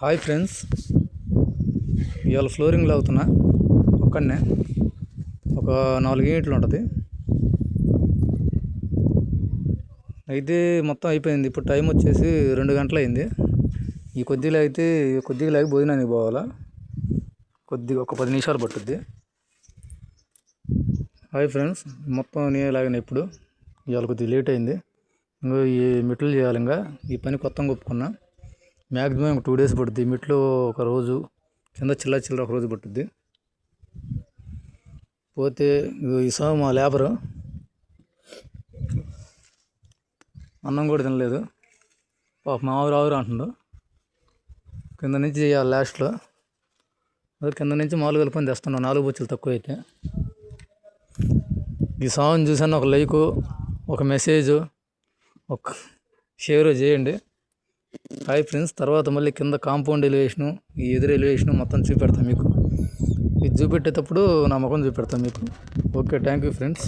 Hi friends, ఇవాళ flooring లాగుతున్నా ఒక్కడనే. ఒక 4 యూనిట్లు ఉంటుంది. అయితే మొత్తం అయిపోయింది. ఇప్పుడు టైం వచ్చేసి 2 గంటలు అయింది. ఈ కొద్దిగా లాగి భోజనానికి పోవాలా. ఒక 10 నిమిషాలు పట్టుద్ది. హాయ్ ఫ్రెండ్స్, మొత్తం నేను లాగిన ఇప్పుడు ఇవాళ కొద్దిగా లేట్ అయింది. ఇంకో ఈ మెట్లు చేయాలి. ఇంకా ఈ పని కొత్తగా ఒప్పుకున్నా. మ్యాక్సిమం 2 డేస్ పడుద్ది. మెట్లు ఒక రోజు, కింద చిల్లర ఒక రోజు పట్టుద్ది. పోతే ఈ సాగు మా లేబరు అన్నం కూడా తినలేదు. పాప ఆవురు అంటుండు. కింద నుంచి చేయాలి లాస్ట్లో. అదే కింద నుంచి మామూలు కలుపుకొని తెస్తున్నాం 4 బొచ్చులు తక్కువ అయితే. ఈ సాగుని చూసాను ఒక లైకు, ఒక మెసేజ్, ఒక షేర్ చేయండి. హాయ్ ఫ్రెండ్స్, తర్వాత మళ్ళీ కింద కాంపౌండ్ ఎలివేషను, ఈ ఎదురు ఎలివేషను మొత్తం చూపెడతాను మీకు. ఇది చూపెట్టేటప్పుడు నా ముఖం చూపెడతాను మీకు. Okay, thank you friends.